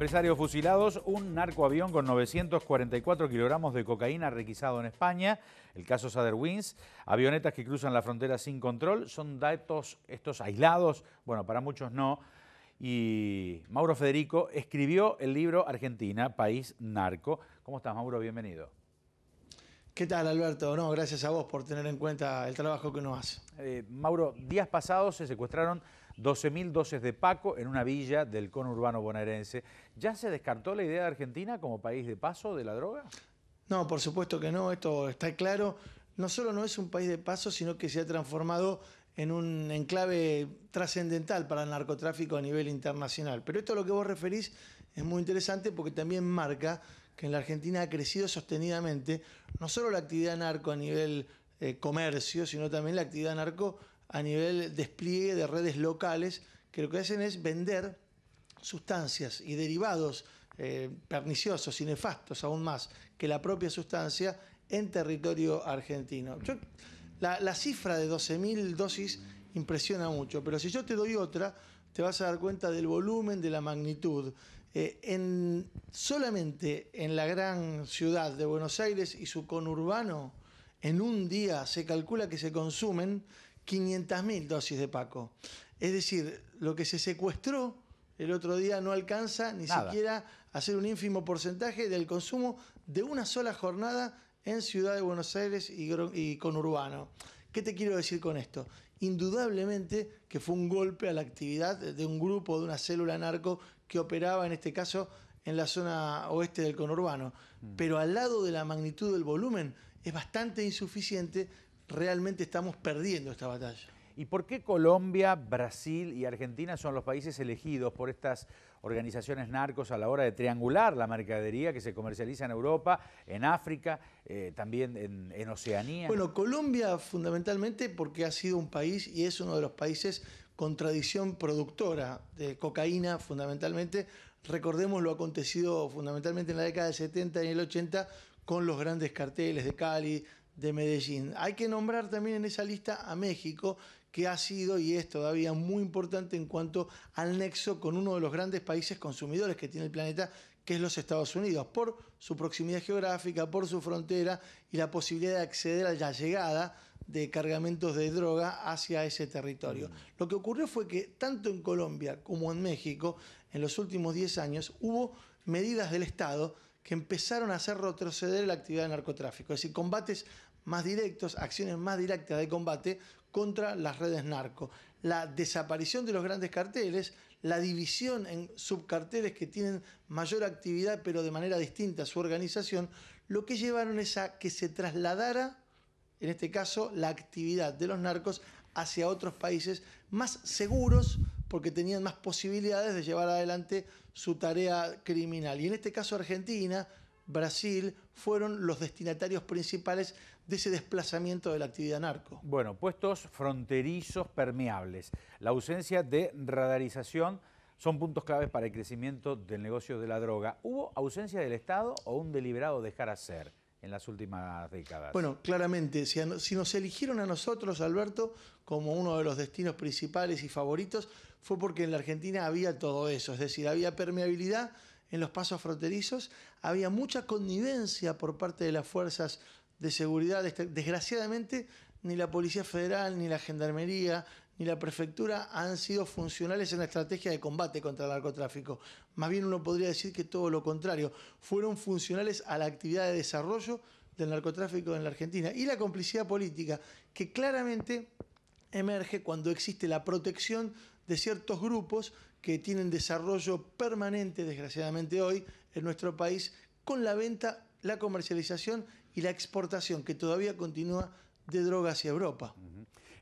Empresarios fusilados, un narcoavión con 944 kilogramos de cocaína requisado en España. El caso Soderwins, avionetas que cruzan la frontera sin control. Son datos estos aislados, bueno, para muchos no. Y Mauro Federico escribió el libro Argentina, País Narco. ¿Cómo estás, Mauro? Bienvenido. ¿Qué tal, Alberto? No, gracias a vos por tener en cuenta el trabajo que uno hace. Mauro, días pasados se secuestraron 12.000 dosis de Paco en una villa del conurbano bonaerense. ¿Ya se descartó la idea de Argentina como país de paso de la droga? No, por supuesto que no, esto está claro. No solo no es un país de paso, sino que se ha transformado en un enclave trascendental para el narcotráfico a nivel internacional. Pero esto a lo que vos referís es muy interesante porque también marca que en la Argentina ha crecido sostenidamente no solo la actividad narco a nivel comercio, sino también la actividad narco a nivel despliegue de redes locales, que lo que hacen es vender sustancias y derivados perniciosos y nefastos aún más que la propia sustancia en territorio argentino. La cifra de 12.000 dosis impresiona mucho, pero si yo te doy otra, te vas a dar cuenta del volumen, de la magnitud. Solamente en la gran ciudad de Buenos Aires y su conurbano, en un día se calcula que se consumen 500.000 dosis de Paco. Es decir, lo que se secuestró el otro día no alcanza ni siquiera a hacer un ínfimo porcentaje del consumo de una sola jornada en Ciudad de Buenos Aires y conurbano. ¿Qué te quiero decir con esto? Indudablemente que fue un golpe a la actividad de un grupo, de una célula narco que operaba en este caso en la zona oeste del conurbano. Pero al lado de la magnitud del volumen es bastante insuficiente. Realmente estamos perdiendo esta batalla. ¿Y por qué Colombia, Brasil y Argentina son los países elegidos por estas organizaciones narcos a la hora de triangular la mercadería que se comercializa en Europa, en África, también en Oceanía? Bueno, Colombia fundamentalmente porque ha sido un país y es uno de los países con tradición productora de cocaína fundamentalmente. Recordemos lo acontecido fundamentalmente en la década del 70 y el 80 con los grandes carteles de Cali, de Medellín. Hay que nombrar también en esa lista a México, que ha sido y es todavía muy importante en cuanto al nexo con uno de los grandes países consumidores que tiene el planeta, que es los Estados Unidos, por su proximidad geográfica, por su frontera y la posibilidad de acceder a la llegada de cargamentos de droga hacia ese territorio. Lo que ocurrió fue que tanto en Colombia como en México, en los últimos 10 años, hubo medidas del Estado que empezaron a hacer retroceder la actividad de narcotráfico, es decir, combates más directos, acciones más directas de combate contra las redes narco. La desaparición de los grandes carteles, la división en subcarteles que tienen mayor actividad pero de manera distinta a su organización, lo que llevaron es a que se trasladara, en este caso, la actividad de los narcos hacia otros países más seguros porque tenían más posibilidades de llevar adelante su tarea criminal. Y en este caso Argentina, Brasil, fueron los destinatarios principales de ese desplazamiento de la actividad narco. Bueno, puestos fronterizos permeables, la ausencia de radarización son puntos claves para el crecimiento del negocio de la droga. ¿Hubo ausencia del Estado o un deliberado dejar hacer en las últimas décadas? Bueno, claramente, si nos eligieron a nosotros, Alberto, como uno de los destinos principales y favoritos, fue porque en la Argentina había todo eso, es decir, había permeabilidad en los pasos fronterizos, había mucha connivencia por parte de las fuerzas de seguridad. Desgraciadamente, ni la Policía Federal, ni la Gendarmería, ni la Prefectura han sido funcionales en la estrategia de combate contra el narcotráfico. Más bien uno podría decir que todo lo contrario, fueron funcionales a la actividad de desarrollo del narcotráfico en la Argentina. Y la complicidad política, que claramente emerge cuando existe la protección de ciertos grupos que tienen desarrollo permanente, desgraciadamente hoy, en nuestro país, con la venta, la comercialización y la exportación, que todavía continúa, de droga hacia Europa.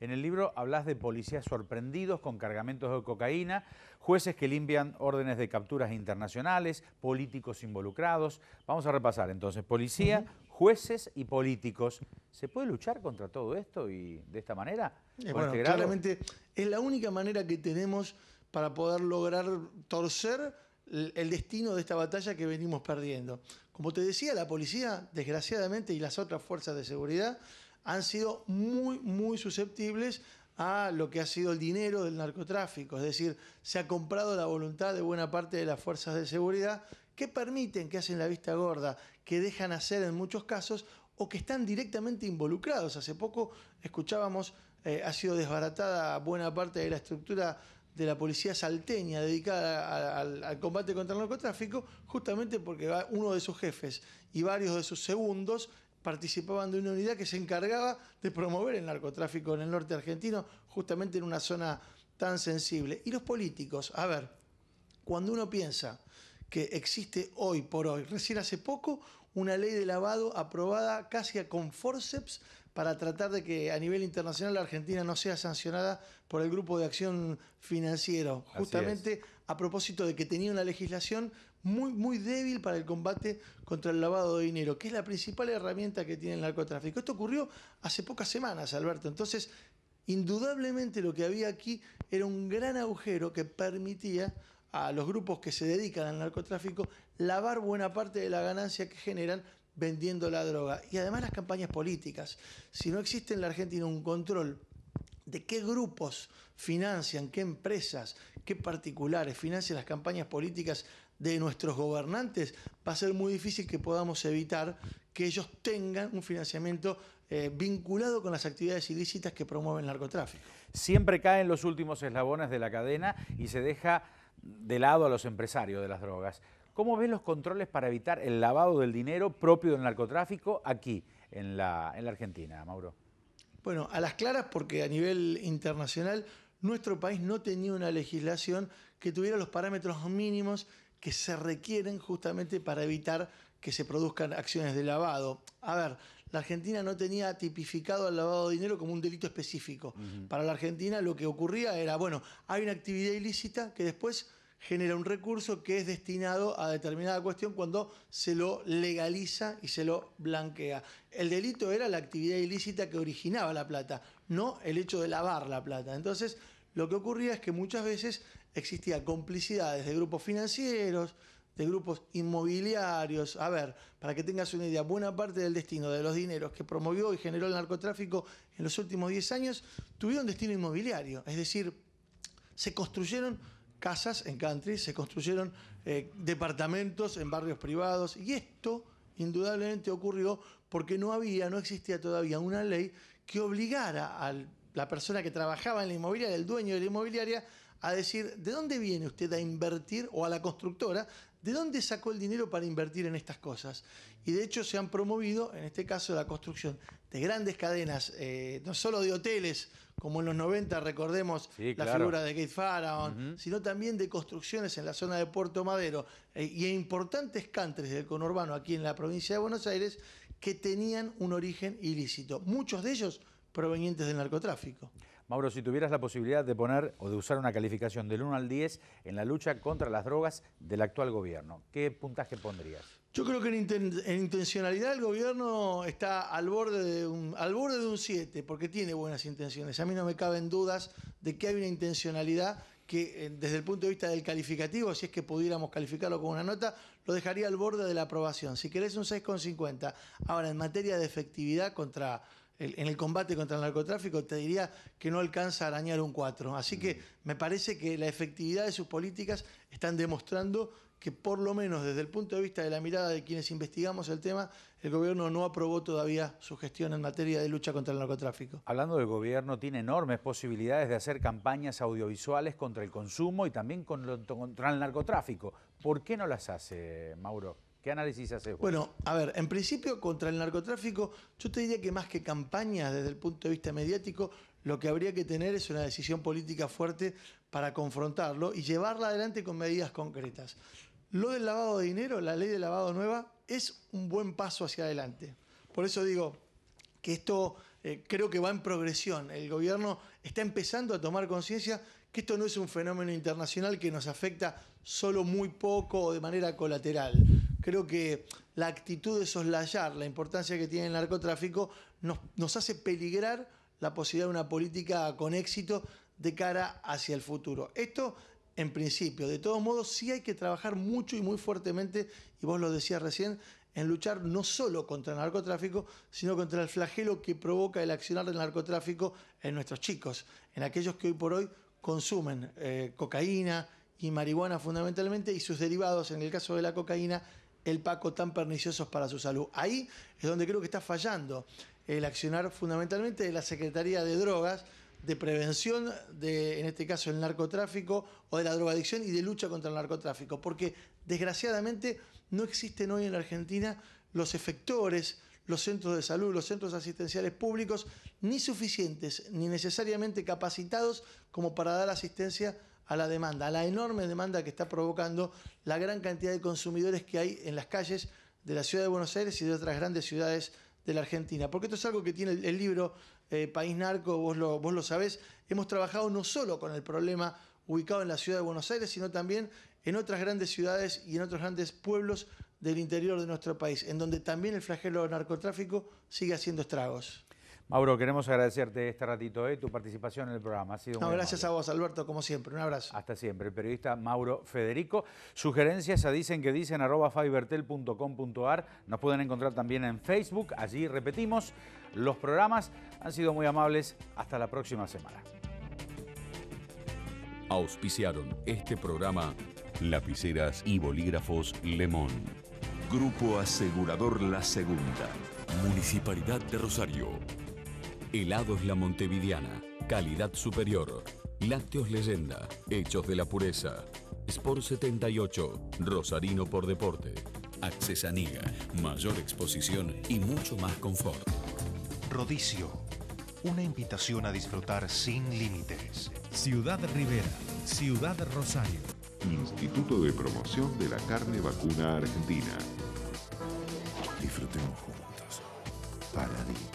En el libro hablas de policías sorprendidos con cargamentos de cocaína, jueces que limpian órdenes de capturas internacionales, políticos involucrados. Vamos a repasar entonces, policía, jueces y políticos. ¿Se puede luchar contra todo esto y de esta manera? Bueno, claramente es la única manera que tenemos para poder lograr torcer el destino de esta batalla que venimos perdiendo. Como te decía, la policía, desgraciadamente, y las otras fuerzas de seguridad han sido muy susceptibles a lo que ha sido el dinero del narcotráfico. Es decir, se ha comprado la voluntad de buena parte de las fuerzas de seguridad que permiten, que hacen la vista gorda, que dejan hacer en muchos casos o que están directamente involucrados. Hace poco escuchábamos, ha sido desbaratada buena parte de la estructura de la policía salteña dedicada al combate contra el narcotráfico, justamente porque uno de sus jefes y varios de sus segundos participaban de una unidad que se encargaba de promover el narcotráfico en el norte argentino, justamente en una zona tan sensible. Y los políticos, a ver, cuando uno piensa que existe hoy por hoy, recién hace poco, una ley de lavado aprobada casi con forceps para tratar de que a nivel internacional la Argentina no sea sancionada por el Grupo de Acción Financiero, justamente a propósito de que tenía una legislación muy débil para el combate contra el lavado de dinero, que es la principal herramienta que tiene el narcotráfico. Esto ocurrió hace pocas semanas, Alberto. Entonces, indudablemente lo que había aquí era un gran agujero que permitía a los grupos que se dedican al narcotráfico lavar buena parte de la ganancia que generan vendiendo la droga. Y además las campañas políticas. Si no existe en la Argentina un control de qué grupos financian, qué empresas, qué particulares financian las campañas políticas de nuestros gobernantes, va a ser muy difícil que podamos evitar que ellos tengan un financiamiento vinculado con las actividades ilícitas que promueven el narcotráfico. Siempre caen los últimos eslabones de la cadena y se deja de lado a los empresarios de las drogas. ¿Cómo ves los controles para evitar el lavado del dinero propio del narcotráfico aquí, en la Argentina, Mauro? Bueno, a las claras, porque a nivel internacional nuestro país no tenía una legislación que tuviera los parámetros mínimos que se requieren justamente para evitar que se produzcan acciones de lavado. A ver, la Argentina no tenía tipificado el lavado de dinero como un delito específico. Para la Argentina lo que ocurría era, bueno, hay una actividad ilícita que después genera un recurso que es destinado a determinada cuestión cuando se lo legaliza y se lo blanquea. El delito era la actividad ilícita que originaba la plata, no el hecho de lavar la plata. Entonces, lo que ocurría es que muchas veces existía complicidades de grupos financieros, de grupos inmobiliarios. A ver, para que tengas una idea, buena parte del destino de los dineros que promovió y generó el narcotráfico en los últimos 10 años tuvieron destino inmobiliario. Es decir, se construyeron casas en country, se construyeron departamentos en barrios privados, y esto indudablemente ocurrió porque no existía todavía una ley que obligara a la persona que trabajaba en la inmobiliaria, el dueño de la inmobiliaria, a decir, ¿de dónde viene usted a invertir? O a la constructora, ¿de dónde sacó el dinero para invertir en estas cosas? Y de hecho se han promovido, en este caso, la construcción de grandes cadenas, no solo de hoteles, como en los 90, recordemos la figura de Gate Pharaon, sino también de construcciones en la zona de Puerto Madero y en importantes countries del conurbano aquí en la provincia de Buenos Aires que tenían un origen ilícito, muchos de ellos provenientes del narcotráfico. Mauro, si tuvieras la posibilidad de poner o de usar una calificación del 1 al 10 en la lucha contra las drogas del actual gobierno, ¿qué puntaje pondrías? Yo creo que en intencionalidad el gobierno está al borde de un 7, porque tiene buenas intenciones. A mí no me caben dudas de que hay una intencionalidad que desde el punto de vista del calificativo, si es que pudiéramos calificarlo con una nota, lo dejaría al borde de la aprobación. Si querés un 6,50. Ahora, en materia de efectividad en el combate contra el narcotráfico, te diría que no alcanza a arañar un 4. Así que me parece que la efectividad de sus políticas están demostrando que por lo menos desde el punto de vista de la mirada de quienes investigamos el tema, el gobierno no aprobó todavía su gestión en materia de lucha contra el narcotráfico. Hablando del gobierno, tiene enormes posibilidades de hacer campañas audiovisuales contra el consumo y también contra el narcotráfico. ¿Por qué no las hace, Mauro? ¿Qué análisis hace vos? Bueno, a ver, en principio contra el narcotráfico, yo te diría que más que campañas desde el punto de vista mediático, lo que habría que tener es una decisión política fuerte para confrontarlo y llevarla adelante con medidas concretas. Lo del lavado de dinero, la ley de lavado nueva, es un buen paso hacia adelante. Por eso digo que esto creo que va en progresión. El gobierno está empezando a tomar conciencia que esto no es un fenómeno internacional que nos afecta solo muy poco o de manera colateral. Creo que la actitud de soslayar la importancia que tiene el narcotráfico nos hace peligrar la posibilidad de una política con éxito de cara hacia el futuro. Esto, en principio. De todos modos, sí hay que trabajar mucho y muy fuertemente, y vos lo decías recién, en luchar no solo contra el narcotráfico, sino contra el flagelo que provoca el accionar del narcotráfico en nuestros chicos, en aquellos que hoy por hoy consumen cocaína y marihuana fundamentalmente, y sus derivados, en el caso de la cocaína, el paco, tan perniciosos para su salud. Ahí es donde creo que está fallando el accionar fundamentalmente de la Secretaría de Drogas, de prevención de, en este caso, el narcotráfico o de la drogadicción y de lucha contra el narcotráfico, porque desgraciadamente no existen hoy en la Argentina los efectores, los centros de salud, los centros asistenciales públicos, ni suficientes ni necesariamente capacitados como para dar asistencia a la demanda, a la enorme demanda que está provocando la gran cantidad de consumidores que hay en las calles de la ciudad de Buenos Aires y de otras grandes ciudades de la Argentina. Porque esto es algo que tiene el libro País Narco, vos lo sabés. Hemos trabajado no solo con el problema ubicado en la ciudad de Buenos Aires, sino también en otras grandes ciudades y en otros grandes pueblos del interior de nuestro país, en donde también el flagelo del narcotráfico sigue haciendo estragos. Mauro, queremos agradecerte este ratito, tu participación en el programa. Ha sido muy gracias amable. A vos, Alberto, como siempre. Un abrazo. Hasta siempre. El periodista Mauro Federico. Sugerencias a dicenckedicen @fibertel.com.ar. Nos pueden encontrar también en Facebook. Allí repetimos los programas. Han sido muy amables. Hasta la próxima semana. Auspiciaron este programa Lapiceras y Bolígrafos Lemón. Grupo Asegurador La Segunda. Municipalidad de Rosario. Helados La Montevidiana. Calidad superior. Lácteos Leyenda. Hechos de la pureza. Sport 78. Rosarino por deporte. Accesaniga. Mayor exposición y mucho más confort. Rodicio. Una invitación a disfrutar sin límites. Ciudad Rivera. Ciudad Rosario. Instituto de Promoción de la Carne Vacuna Argentina. Disfrutemos juntos. Paladín.